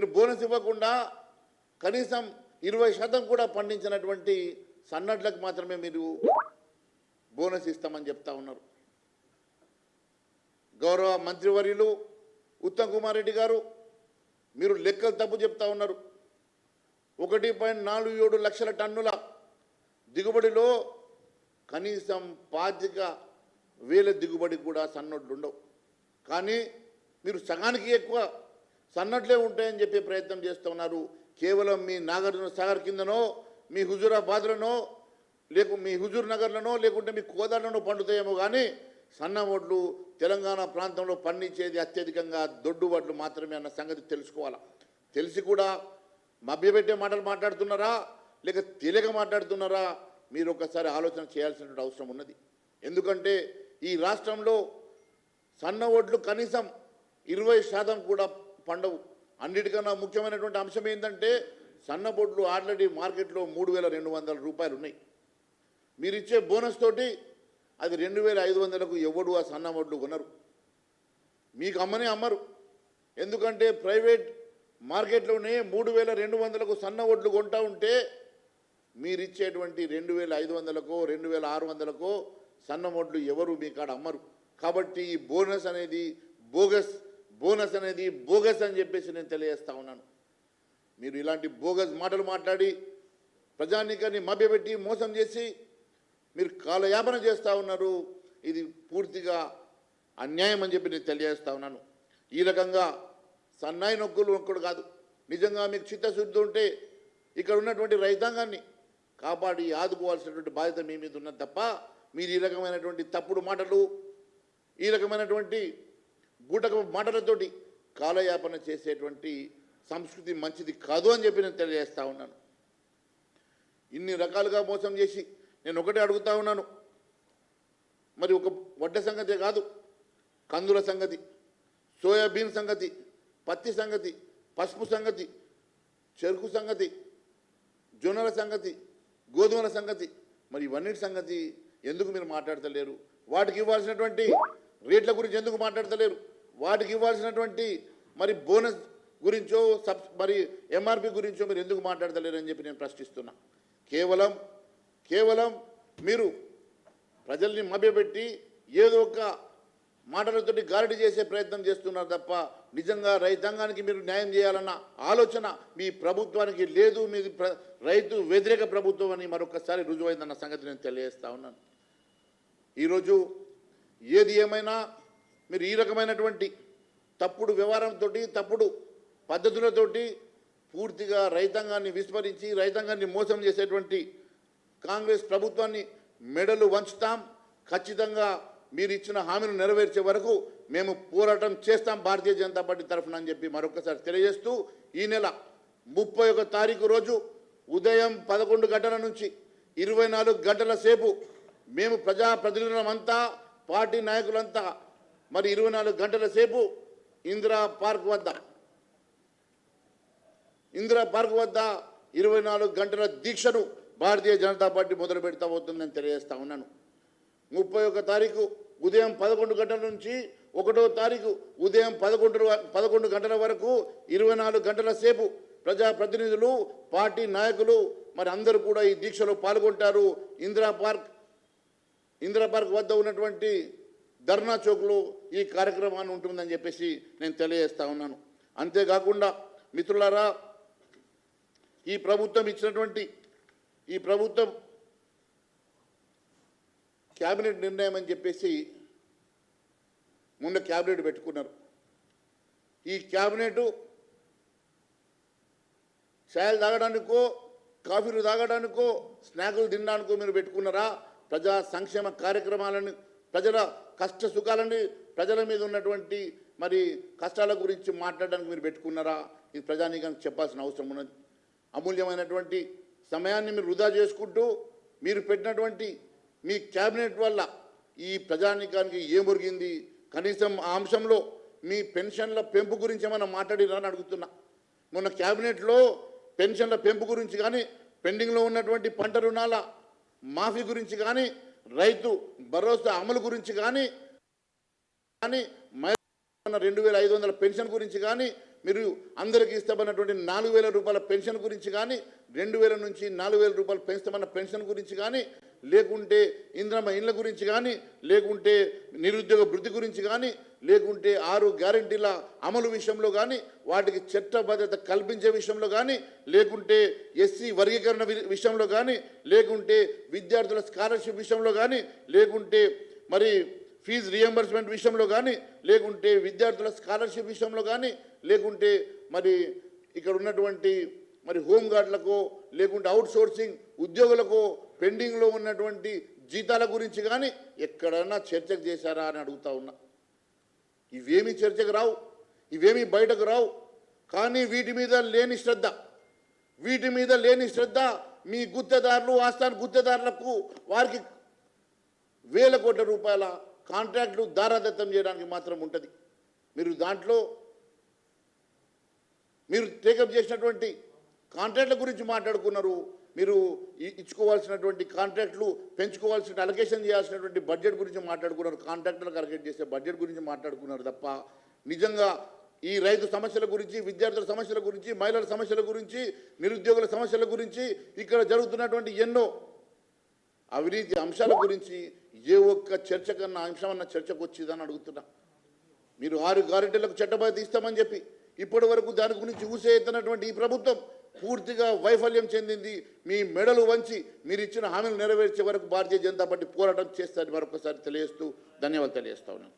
మీరు బోనస్ ఇవ్వకుండా కనీసం 20% కూడా పండించినటువంటి సన్నడ్లకు మాత్రమే మీరు బోనస్ ఇస్తామని చెప్తా ఉన్నారు. గౌరవ మంత్రివర్యులు ఉత్తమ్ కుమార్ రెడ్డి గారు మీరు లెక్కలు తప్పు చెప్తా ఉన్నారు. 1.47 లక్షల టన్నుల దిగుబడిలో కనీసం 25,000 దిగుబడి కూడా సన్నడ్లు ఉండవు. కానీ మీరు సగానికి ఎక్కువ సన్నడ్లే ఉంటాయని చెప్పే ప్రయత్నం చేస్తూ ఉన్నారు. కేవలం మీ నాగార్జున సాగర్ కిందనో మీ హుజూరాబాద్లోనో మీ హుజూర్ నగర్లోనో లేకుంటే మీ కోదాడలోనో పండుతాయేమో కానీ సన్న వడ్లు తెలంగాణ ప్రాంతంలో పండించేది అత్యధికంగా దొడ్డు వడ్లు మాత్రమే అన్న సంగతి తెలుసుకోవాలా. తెలిసి కూడా మభ్యపెట్టే మాటలు మాట్లాడుతున్నారా లేక తెలియక మాట్లాడుతున్నారా మీరు ఒకసారి ఆలోచన చేయాల్సిన అవసరం ఉన్నది. ఎందుకంటే ఈ రాష్ట్రంలో సన్న వడ్లు కనీసం 20% కూడా పండవు. అన్నిటికన్నా ముఖ్యమైనటువంటి అంశం ఏంటంటే సన్న వడ్లు ఆల్రెడీ మార్కెట్లో 3,200 రూపాయలు ఉన్నాయి. మీరు ఇచ్చే బోనస్ తోటి అది 2,500కు ఎవడు ఆ సన్న వడ్లు కొనరు, మీకు అమ్మరు. ఎందుకంటే ప్రైవేట్ మార్కెట్లోనే 3,200కు సన్న వడ్లు కొంటా ఉంటే మీరు ఇచ్చేటువంటి 2,500కో 2,600కో సన్న వడ్లు ఎవరు మీ కాడ అమ్మరు. కాబట్టి ఈ బోనస్ అనేది బోగస్ అని చెప్పేసి నేను తెలియజేస్తా ఉన్నాను. మీరు ఇలాంటి బోగస్ మాటలు మాట్లాడి ప్రజానీకాన్ని మభ్యపెట్టి మోసం చేసి మీరు కాలయాపన చేస్తూ ఉన్నారు. ఇది పూర్తిగా అన్యాయం అని చెప్పి నేను తెలియజేస్తా ఉన్నాను. ఈ రకంగా సన్నాయి నొక్కుడు కాదు. నిజంగా మీకు చిత్తశుద్ధి ఉంటే ఇక్కడ ఉన్నటువంటి రైతాంగాన్ని కాపాడి ఆదుకోవాల్సినటువంటి బాధ్యత మీ మీద ఉన్నది తప్ప మీరు ఈ రకమైనటువంటి తప్పుడు మాటలు ఈ రకమైనటువంటి బూటక మాటలతోటి కాలయాపన చేసేటువంటి సంస్కృతి మంచిది కాదు అని చెప్పి నేను తెలియజేస్తా ఉన్నాను. ఇన్ని రకాలుగా మోసం చేసి నేను ఒకటే అడుగుతా ఉన్నాను. మరి ఒక వడ్డ సంగతే కాదు, కందుల సంగతి, సోయాబీన్ సంగతి, పత్తి సంగతి, పసుపు సంగతి, చెరుకు సంగతి, జొన్నల సంగతి, గోధుమల సంగతి, మరి ఇవన్నిటి సంగతి ఎందుకు మీరు మాట్లాడతలేరు? వాటికి ఇవ్వాల్సినటువంటి రేట్ల గురించి ఎందుకు మాట్లాడతలేరు? వాటికి ఇవ్వాల్సినటువంటి మరి బోనస్ గురించో మరి ఎంఆర్పి గురించో మీరు ఎందుకు మాట్లాడతలేరు అని చెప్పి నేను ప్రశ్నిస్తున్నా. కేవలం మీరు ప్రజల్ని మభ్యపెట్టి ఏదో ఒక మాటలతోటి గారడి చేసే ప్రయత్నం చేస్తున్నారు తప్ప నిజంగా రైతాంగానికి మీరు న్యాయం చేయాలన్న ఆలోచన మీ ప్రభుత్వానికి లేదు. మీది రైతు వ్యతిరేక ప్రభుత్వం అని మరొకసారి రుజువైందన్న సంగతి నేను తెలియజేస్తా ఉన్నాను. ఈరోజు ఏది ఏమైనా మీరు ఈ రకమైనటువంటి తప్పుడు వ్యవహారంతో తప్పుడు పద్ధతులతోటి పూర్తిగా రైతాంగాన్ని విస్మరించి రైతాంగాన్ని మోసం చేసేటువంటి కాంగ్రెస్ ప్రభుత్వాన్ని మెడలు వంచుతాం. ఖచ్చితంగా మీరు ఇచ్చిన హామీని నెరవేర్చే వరకు మేము పోరాటం చేస్తాం భారతీయ జనతా పార్టీ తరఫున అని చెప్పి మరొకసారి తెలియజేస్తూ ఈ నెల 31 తారీఖు రోజు ఉదయం 11 గంటల నుంచి 24 గంటల సేపు మేము ప్రజాప్రతినిధులమంతా పార్టీ నాయకులంతా మరి 24 గంటల సేపు ఇందిరా పార్క్ వద్ద 24 గంటల దీక్షను భారతీయ జనతా పార్టీ మొదలు పెడతా అవుతుందని తెలియజేస్తా ఉన్నాను. 31 తారీఖు ఉదయం 11 గంటల నుంచి 1వ తారీఖు ఉదయం 11 గంటల వరకు 24 గంటల సేపు ప్రజాప్రతినిధులు పార్టీ నాయకులు మరి అందరూ కూడా ఈ దీక్షలో పాల్గొంటారు. ఇందిరా పార్క్ వద్ద ఉన్నటువంటి ధర్నా చౌక్లో ఈ కార్యక్రమాన్ని ఉంటుందని చెప్పేసి నేను తెలియజేస్తా ఉన్నాను. అంతేకాకుండా మిత్రులారా, ఈ ప్రభుత్వం క్యాబినెట్ నిర్ణయం అని చెప్పేసి మొన్న క్యాబినెట్ పెట్టుకున్నారు. ఈ క్యాబినెట్ చాయలు తాగడానికో కాఫీలు తాగడానికో స్నాకులు తినడానికో మీరు పెట్టుకున్నారా? ప్రజా సంక్షేమ కార్యక్రమాలను ప్రజల కష్ట సుఖాలని ప్రజల మీద ఉన్నటువంటి మరి కష్టాల గురించి మాట్లాడడానికి మీరు పెట్టుకున్నారా? ఇది ప్రజానీకానికి చెప్పాల్సిన అవసరం ఉన్నది. అమూల్యమైనటువంటి సమయాన్ని మీరు వృధా చేసుకుంటూ మీరు పెట్టినటువంటి మీ క్యాబినెట్ వల్ల ఈ ప్రజానీకానికి ఏమొరిగింది? కనీసం ఆ అంశంలో మీ పెన్షన్ల పెంపు గురించి ఏమైనా మాట్లాడిరా అని అడుగుతున్నా. మొన్న క్యాబినెట్లో పెన్షన్ల పెంపు గురించి కానీ, పెండింగ్లో ఉన్నటువంటి పంట రుణాల మాఫీ గురించి కానీ, రైతు భరోసా అమలు గురించి కానీ 2,500 పెన్షన్ గురించి కానీ, మీరు అందరికీ ఇస్తామన్నటువంటి 4,000 రూపాయల పెన్షన్ గురించి కానీ 2,000 నుంచి 4,000 రూపాయలు పెంచుతామన్న పెన్షన్ గురించి కానీ లేకుంటే ఇంద్రమ్మ ఇండ్ల గురించి కానీ లేకుంటే నిరుద్యోగ వృద్ధి గురించి కానీ లేకుంటే 6 గ్యారెంటీల అమలు విషయంలో కానీ వాటికి చట్టబద్ధత కల్పించే విషయంలో కానీ లేకుంటే ఎస్సీ వర్గీకరణ విషయంలో కానీ లేకుంటే విద్యార్థుల స్కాలర్షిప్ విషయంలో కానీ లేకుంటే మరి ఫీజు రియంబర్స్మెంట్ విషయంలో కానీ లేకుంటే విద్యార్థుల స్కాలర్షిప్ విషయంలో కానీ లేకుంటే మరి ఇక్కడ ఉన్నటువంటి మరి హోంగార్డులకు లేకుంటే అవుట్సోర్సింగ్ ఉద్యోగులకు పెండింగ్లో ఉన్నటువంటి జీతాల గురించి కానీ ఎక్కడన్నా చర్చకు చేశారా అని అడుగుతా ఉన్నా. ఇవేమీ చర్చకు రావు, ఇవేమీ బయటకు రావు. కానీ వీటి మీద లేని శ్రద్ధ మీ గుత్తేదారులు ఆస్థాన గుత్తేదారులకు వారికి వేల కోట్ల రూపాయల కాంట్రాక్టులు దారాదత్తం చేయడానికి మాత్రం ఉంటుంది. మీరు దాంట్లో మీరు టేకప్ చేసినటువంటి కాంట్రాక్టుల గురించి మాట్లాడుకున్నారు. మీరు ఇచ్చుకోవాల్సినటువంటి కాంట్రాక్టులు పెంచుకోవాల్సిన అలొకేషన్ చేయాల్సినటువంటి బడ్జెట్ గురించి మాట్లాడుకున్నారు, కాంట్రాక్టులకు అలొకేట్ చేసే బడ్జెట్ గురించి మాట్లాడుకున్నారు తప్ప నిజంగా ఈ రైతు సమస్యల గురించి, విద్యార్థుల సమస్యల గురించి, మహిళల సమస్యల గురించి, నిరుద్యోగుల సమస్యల గురించి, ఇక్కడ జరుగుతున్నటువంటి ఎన్నో అవినీతి అంశాల గురించి ఏ ఒక్క చర్చ కన్నా అంశమన్న చర్చకు వచ్చిందని అడుగుతున్నా. మీరు 6 గ్యారెంటీలకు చట్టబద్ధత ఇస్తామని చెప్పి ఇప్పటి వరకు దాని గురించి ఊసేస్తున్నటువంటి ఈ ప్రభుత్వం పూర్తిగా వైఫల్యం చెందింది. మీ మెడలు వంచి మీరు ఇచ్చిన హామీలు నెరవేర్చే వరకు భారతీయ జనతా పార్టీ పోరాటం చేస్తారని మరొకసారి తెలియజేస్తూ ధన్యవాదాలు తెలియజేస్తా ఉన్నాను.